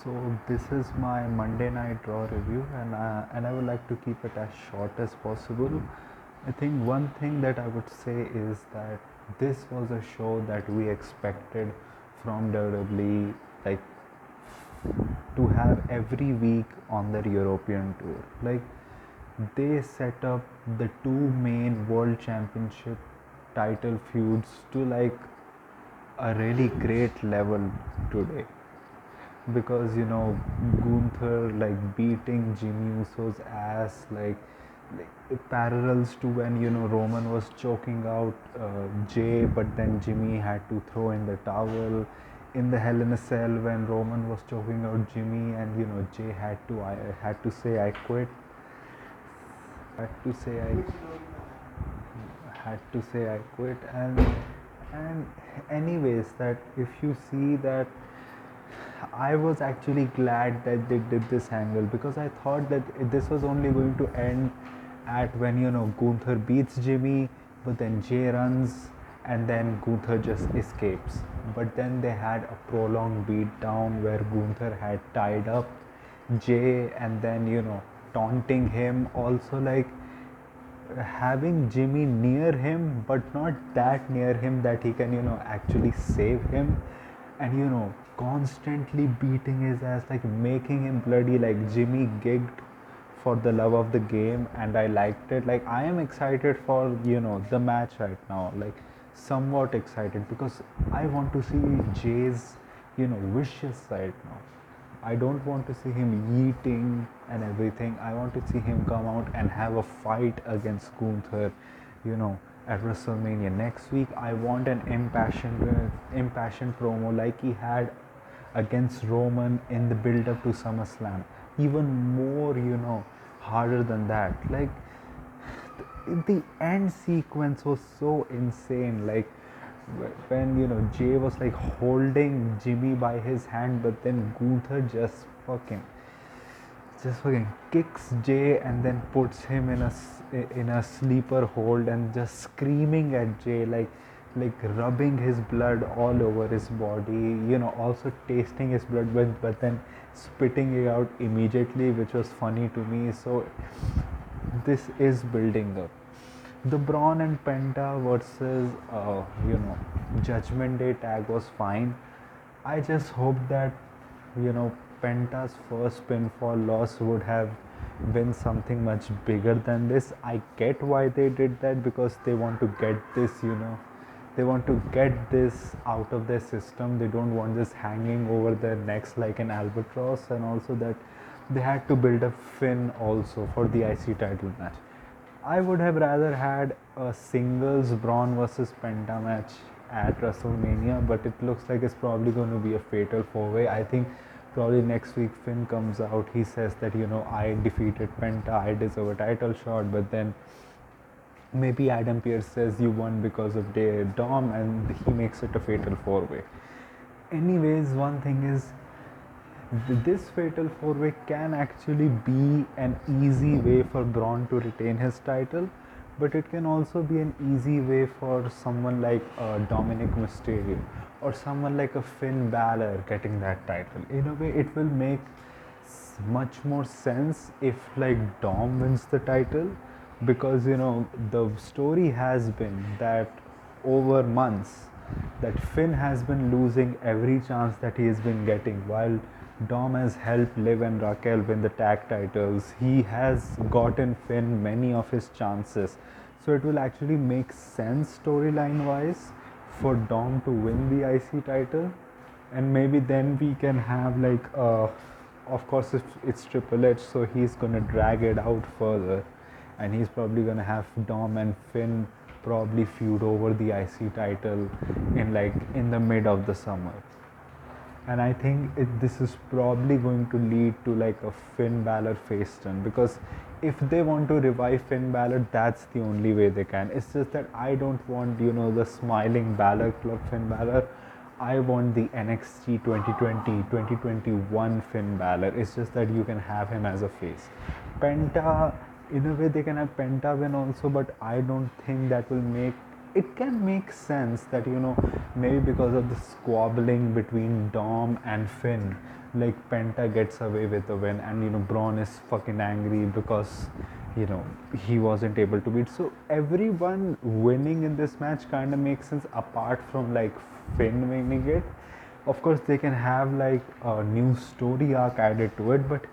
So this is my Monday Night Raw review, and I would like to keep it as short as possible. I think one thing that I would say is that this was a show that we expected from WWE, like to have every week on their European tour. Like they set up the two main World Championship title feuds to like a really great level today, because Gunther like beating Jimmy Uso's ass, like it parallels to when Roman was choking out Jay, but then Jimmy had to throw in the towel in the Hell in a Cell when Roman was choking out Jimmy, and Jay had to say I quit, had to say I quit. And anyways, that if you see that, I was actually glad that they did this angle, because I thought that this was only going to end at when Gunther beats Jimmy, but then Jay runs and then Gunther just escapes. But then they had a prolonged beat down where Gunther had tied up Jay, and then taunting him, also like having Jimmy near him, but not that near him that he can, actually save him, and constantly beating his ass, like making him bloody. Like Jimmy gigged for the love of the game, and I liked it. Like I am excited for the match right now, like somewhat excited, because I want to see Jay's vicious side now. I don't want to see him eating and everything. I want to see him come out and have a fight against Gunther, you know, at WrestleMania next week. I want an impassioned promo like he had against Roman in the build up to SummerSlam. Even more, harder than that. Like the end sequence was so insane. Like when Jay was like holding Jimmy by his hand, but then Gunther just fucking kicks Jay and then puts him in a sleeper hold, and just screaming at Jay, like rubbing his blood all over his body, also tasting his blood, but then spitting it out immediately, which was funny to me. So this is building up. The Braun and Penta versus Judgment Day tag was fine. I just hope that Penta's first pinfall loss would have been something much bigger than this. I get why they did that, because they want to get this, they want to get this out of their system. They don't want this hanging over their necks like an albatross, and also that they had to build a Finn also for the IC title match. I would have rather had a singles Braun versus Penta match at WrestleMania, but it looks like it's probably going to be a fatal four-way. I think probably next week Finn comes out, he says that I defeated Penta, I deserve a title shot, but then maybe Adam Pearce says you won because of Dom, and he makes it a fatal four-way. Anyways, one thing is, this fatal four-way can actually be an easy way for Braun to retain his title, but it can also be an easy way for someone like Dominic Mysterio or someone like a Finn Balor getting that title. In a way, it will make much more sense if like Dom wins the title, because the story has been that over months that Finn has been losing every chance that he has been getting, while Dom has helped Liv and Raquel win the tag titles. He has gotten Finn many of his chances. So it will actually make sense storyline wise for Dom to win the IC title, and maybe then we can have like of course it's Triple H, so he's gonna drag it out further, and he's probably gonna have Dom and Finn probably feud over the IC title in the mid of the summer. And I think this is probably going to lead to like a Finn Balor face turn, because if they want to revive Finn Balor, that's the only way they can. It's just that I don't want the smiling Balor Club Finn Balor. I want the NXT 2020 2021 Finn Balor. It's just that you can have him as a face. Penta, in a way they can have Penta win also, but I don't think that will make it. Can make sense that maybe because of the squabbling between Dom and Finn, like Penta gets away with the win, and Braun is fucking angry because he wasn't able to beat. So everyone winning in this match kind of makes sense apart from like Finn winning it. Of course, they can have like a new story arc added to it, but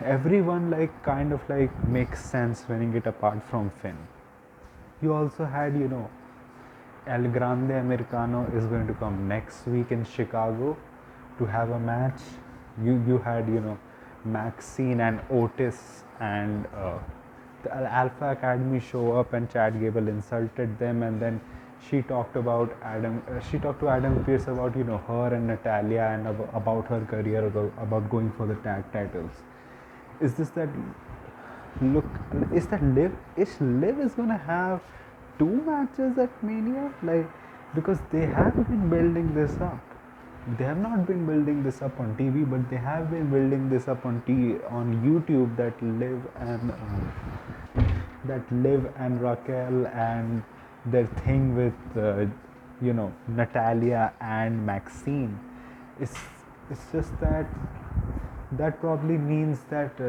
everyone like kind of like makes sense winning it apart from Finn. You also had El Grande Americano is going to come next week in Chicago to have a match. You had Maxine and Otis and the Alpha Academy show up, and Chad Gable insulted them, and then she talked about Adam. She talked to Adam Pearce about her and Natalia and about her career, about going for the tag titles. Is this that look? Is that Liv is gonna have two matches at Mania? Like, because they have been building this up. They have not been building this up on TV, but they have been building this up on YouTube, that Liv and Raquel and their thing with Natalia and Maxine. It's it's just that probably means that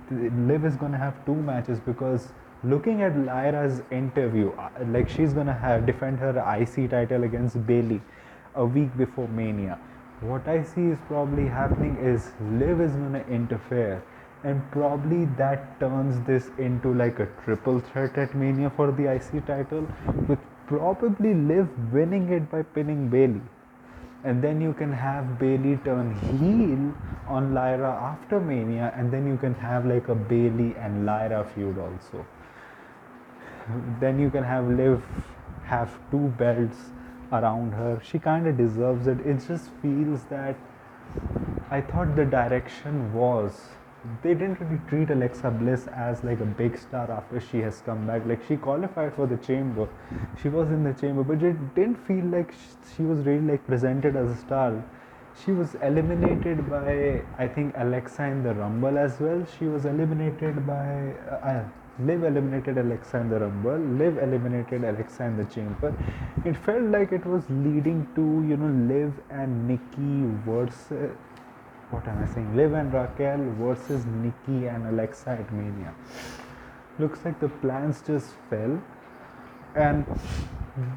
Liv is gonna have two matches, because looking at Lyra's interview, like she's gonna have defend her IC title against Bailey a week before Mania. What I see is probably happening is Liv is gonna interfere, and probably that turns this into like a triple threat at Mania for the IC title, with probably Liv winning it by pinning Bailey. And then you can have Bailey turn heel on Lyra after Mania, and then you can have like a Bailey and Lyra feud also. Then you can have Liv have two belts around her. She kind of deserves it. It just feels that I thought the direction was they didn't really treat Alexa Bliss as like a big star after she has come back. Like, she qualified for the chamber, she was in the chamber, but it didn't feel like she was really like presented as a star. She was eliminated by, I think, Alexa in the Rumble as well. She was eliminated by Liv eliminated Alexa in the Rumble. Liv eliminated Alexa in the chamber. It felt like it was leading to Liv and Nikki versus, what am I saying? Liv and Raquel versus Nikki and Alexa at Mania. Looks like the plans just fell, and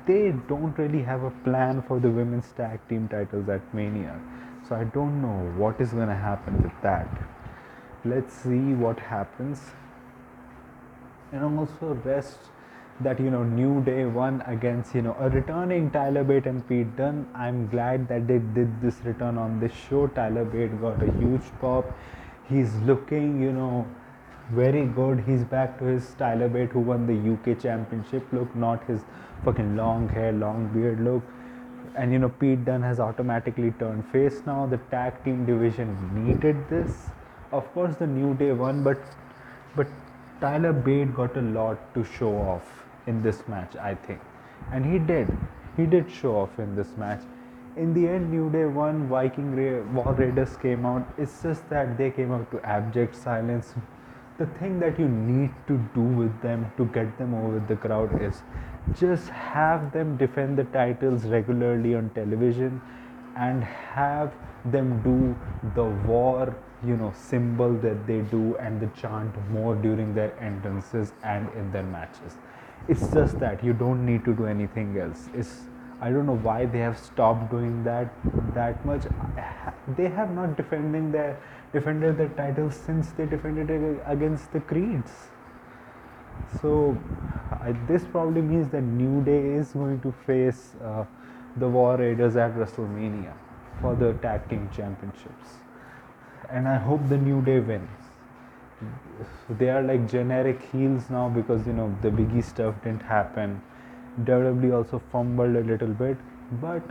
they don't really have a plan for the women's tag team titles at Mania. So I don't know what is gonna happen with that. Let's see what happens. And also rest that New Day won against a returning Tyler Bate and Pete Dunne. I'm glad that they did this return on this show. Tyler Bate got a huge pop. He's looking very good. He's back to his Tyler Bate who won the UK Championship look, not his fucking long hair, long beard look. And Pete Dunne has automatically turned face now. The tag team division needed this. Of course the New Day won, but Tyler Bate got a lot to show off in this match, I think. And he did show off in this match. In the end, New Day won. War Raiders came out. It's just that they came out to abject silence. The thing that you need to do with them to get them over with the crowd is just have them defend the titles regularly on television, and have them do the war symbol that they do and the chant more during their entrances and in their matches. It's just that you don't need to do anything else. I don't know why they have stopped doing that much. They have not defended their titles since they defended it against the Creeds. So this probably means that New Day is going to face the War Raiders at WrestleMania for the tag team championships, and I hope the New Day wins. They are like generic heels now because the Biggie stuff didn't happen. WWE also fumbled a little bit, but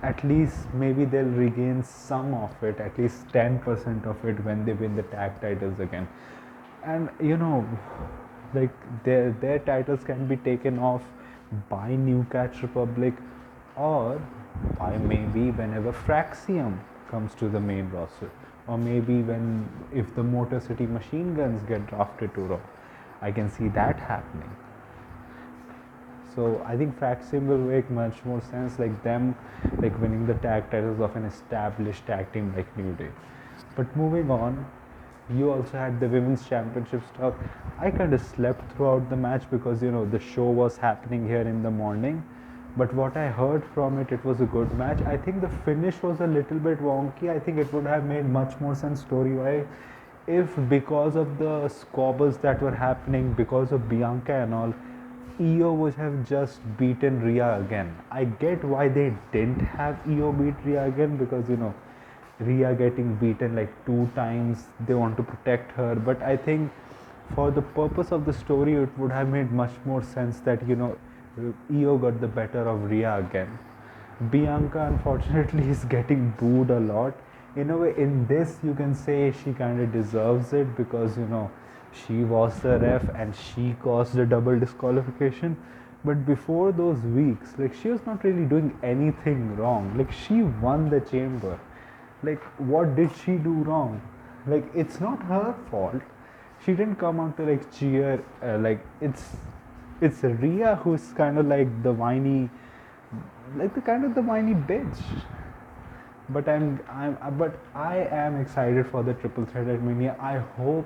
at least maybe they'll regain some of it, at least 10% of it, when they win the tag titles again. And like their titles can be taken off by New Catch Republic, or by maybe whenever Fraxium comes to the main roster, or maybe if the Motor City Machine Guns get drafted to Raw. I can see that happening. So I think Fact Sim will make much more sense, like them, like winning the tag titles of an established tag team like New Day. But moving on, you also had the women's championship stuff. I kind of slept throughout the match because the show was happening here in the morning. But what I heard from it, it was a good match. I think the finish was a little bit wonky. I think it would have made much more sense story wise if, because of the squabbles that were happening, because of Bianca and all, Io would have just beaten Rhea again. I get why they didn't have Io beat Rhea again, because Rhea getting beaten like 2 times, they want to protect her. But I think for the purpose of the story, it would have made much more sense that Io got the better of Rhea again. Bianca unfortunately is getting booed a lot. In a way, in this you can say she kind of deserves it, because she was the ref and she caused a double disqualification. But before those weeks, like, she was not really doing anything wrong. Like, she won the chamber. Like, what did she do wrong? Like, it's not her fault. She didn't come out to like cheer. Like, it's Rhea who's kind of like the whiny, like the whiny bitch. But but I am excited for the triple threat at Mania. I hope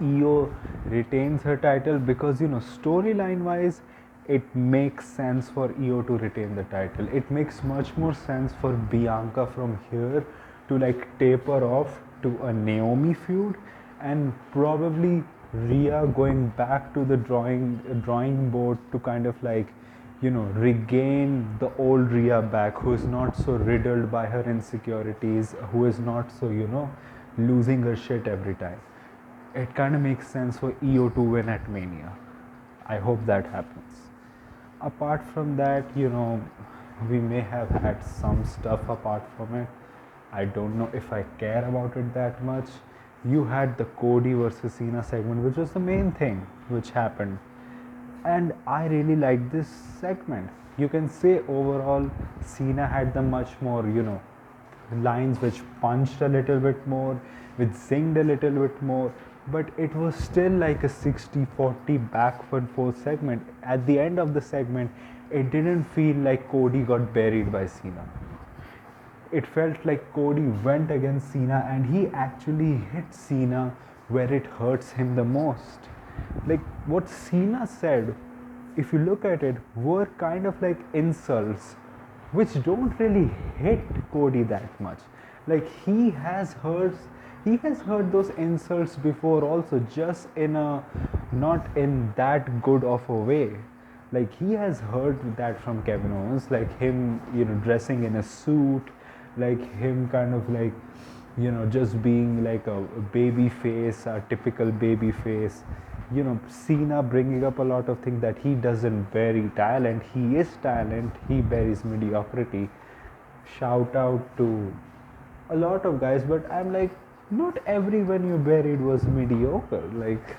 Io retains her title, because storyline wise, it makes sense for Io to retain the title. It makes much more sense for Bianca from here to like taper off to a Naomi feud, and probably Rhea going back to the drawing board to kind of like regain the old Rhea back, who is not so riddled by her insecurities, who is not so losing her shit every time. It kind of makes sense for Io to win at Mania. I hope that happens. Apart from that, we may have had some stuff apart from it. I don't know if I care about it that much. You had the Cody versus Cena segment, which was the main thing which happened. And I really liked this segment. You can say overall, Cena had the much more, lines which punched a little bit more, which zinged a little bit more, but it was still like a 60-40 back and forth segment. At the end of the segment, it didn't feel like Cody got buried by Cena. It felt like Cody went against Cena and he actually hit Cena where it hurts him the most. Like, what Cena said, if you look at it, were kind of like insults which don't really hit Cody that much. Like, he has heard those insults before also, just in a not in that good of a way. Like, he has heard that from Kevin Owens, like him dressing in a suit, like him kind of like just being like a baby face, a typical baby face. Cena bringing up a lot of things that he doesn't bury talent. He is talent, he buries mediocrity. Shout out to a lot of guys, but I'm like, not everyone you buried was mediocre. Like,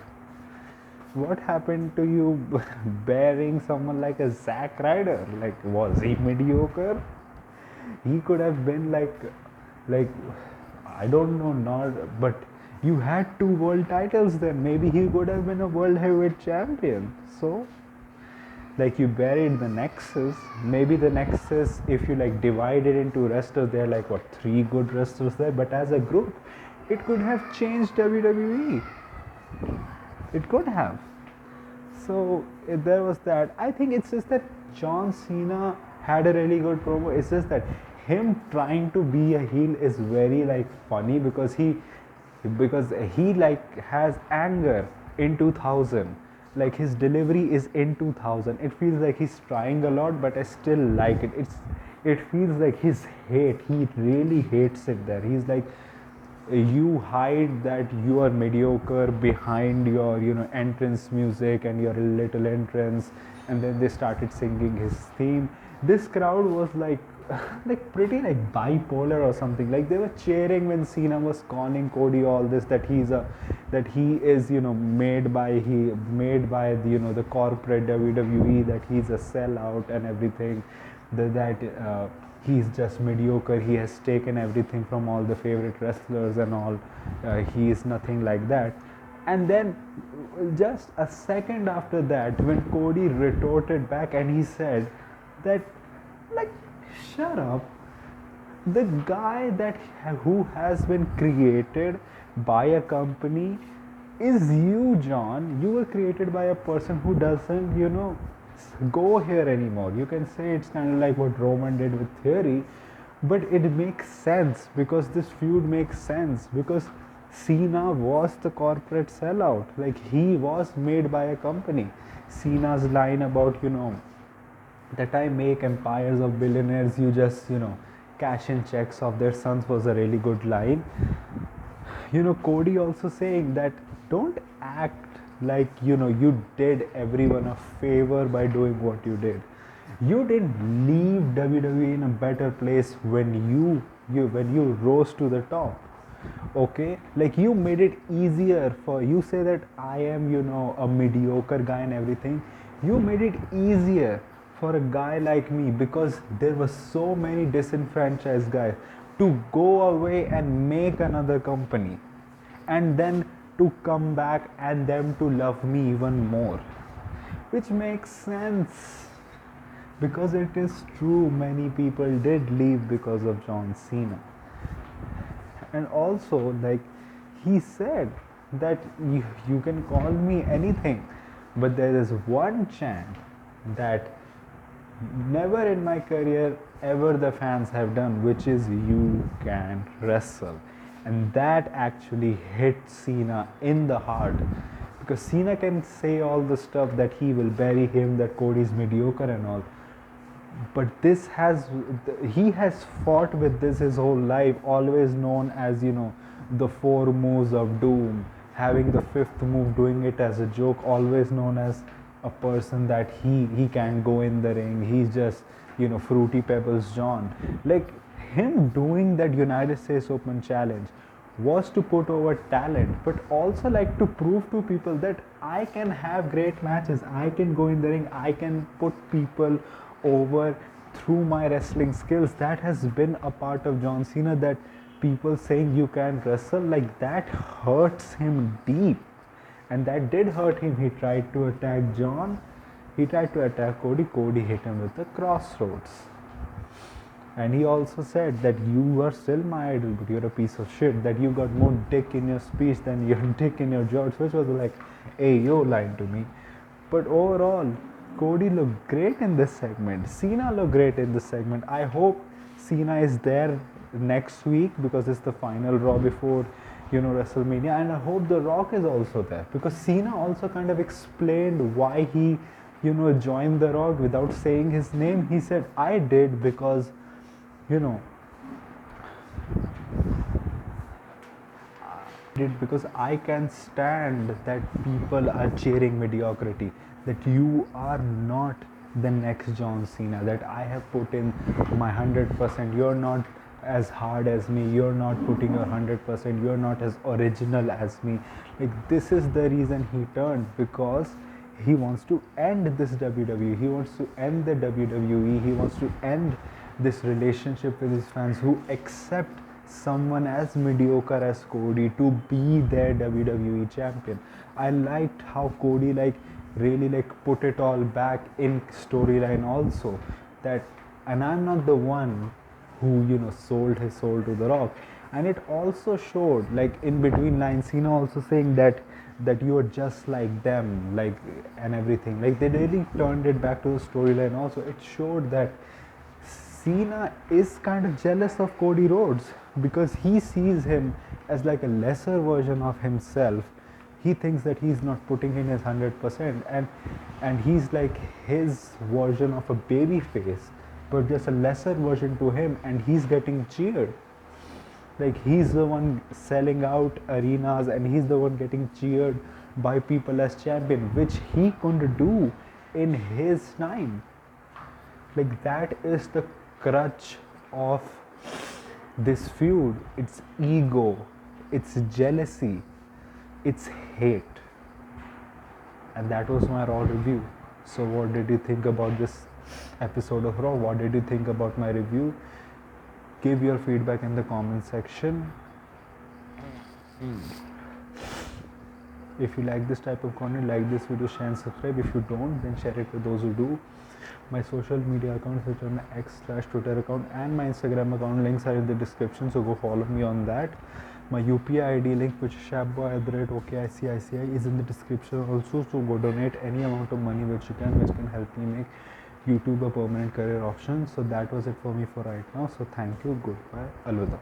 what happened to you burying someone like a Zack Ryder? Like, was he mediocre? He could have been like I don't know, not, but you had 2 world titles then. Maybe he could have been a world heavyweight champion. So, like, you buried the Nexus. Maybe the Nexus, if you like divide it into wrestlers, there are like what, 3 good wrestlers there. But as a group, it could have changed WWE. It could have. So there was that. I think it's just that John Cena had a really good promo. It's just that him trying to be a heel is very like funny, because he like has anger in 2000. Like, his delivery is in 2000. It feels like he's trying a lot, but I still like it. It feels like his hate. He really hates it there. He's like, you hide that you are mediocre behind your entrance music and your little entrance, and then they started singing his theme. This crowd was like like pretty like bipolar or something. Like, they were cheering when Cena was calling Cody all this, that he is made by the corporate WWE, that he's a sellout and everything, that he's just mediocre. He has taken everything from all the favorite wrestlers and all. He is nothing like that. And then, just a second after that, when Cody retorted back and he said that, like, shut up, the guy who has been created by a company is you, John. You were created by a person who doesn't, go here anymore. You can say it's kind of like what Roman did with Theory, but it makes sense because this feud makes sense because Cena was the corporate sellout. Like, he was made by a company. Cena's line about, that I make empires of billionaires, you just, cash in checks of their sons was a really good line. Cody also saying that don't act like, you did everyone a favor by doing what you did. You didn't leave WWE in a better place when you rose to the top. Okay, like you made it easier for you. Say that I am, a mediocre guy and everything. You made it easier for a guy like me because there were so many disenfranchised guys to go away and make another company and then to come back and them to love me even more, which makes sense because it is true. Many people did leave because of John Cena. And also, like, he said that you can call me anything, but there is one chant that never in my career ever the fans have done, which is you can wrestle. And that actually hit Cena in the heart because Cena can say all the stuff that he will bury him, that Cody's mediocre and all, but he has fought with this his whole life, always known as, the four moves of doom, having the fifth move, doing it as a joke, always known as a person that he can't go in the ring, he's just, Fruity Pebbles John. Like, him doing that United States Open challenge was to put over talent, but also like to prove to people that I can have great matches, I can go in the ring, I can put people over through my wrestling skills. That has been a part of John Cena, that people saying you can wrestle, like that hurts him deep. And that did hurt him. He tried to attack John, he tried to attack Cody hit him with the crossroads. And he also said that you are still my idol, but you're a piece of shit, that you got more dick in your speech than your dick in your jokes, which was like, hey, yo, lying to me. But overall, Cody looked great in this segment. Cena looked great in this segment. I hope Cena is there next week because it's the final Raw before, WrestleMania. And I hope The Rock is also there because Cena also kind of explained why he, joined The Rock without saying his name. He said, I did because, because I can stand that people are cheering mediocrity, that you are not the next John Cena, that I have put in my 100%, you're not as hard as me, you're not putting your 100%, you're not as original as me. Like, this is the reason he turned, because he wants to end this WWE, he wants to end the WWE, he wants to end this relationship with his fans who accept someone as mediocre as Cody to be their WWE champion. I liked how Cody really put it all back in storyline also, that, and I'm not the one who sold his soul to The Rock. And it also showed, in between lines, Cena also saying that you are just like them, and everything. They really turned it back to the storyline also. It showed that Cena is kind of jealous of Cody Rhodes because he sees him as a lesser version of himself. He thinks that he's not putting in his 100%, and he's his version of a baby face, but just a lesser version to him, and he's getting cheered. He's the one selling out arenas, and he's the one getting cheered by people as champion, which he couldn't do in his time. That is the crutch of this feud. It's ego, it's jealousy, it's hate. And that was my Raw review. So what did you think about this episode of Raw? What did you think about my review? Give your feedback in the comment section. If you like this type of content, like this video, share and subscribe. If you don't, then share it with those who do. My social media accounts, which are my X/Twitter account and my Instagram account, links are in the description, so go follow me on that. My UPI ID link, which is shabboy@okicici, is in the description also, so go donate any amount of money which can help me make YouTube a permanent career option. So that was it for me for right now. So thank you, goodbye, alvida.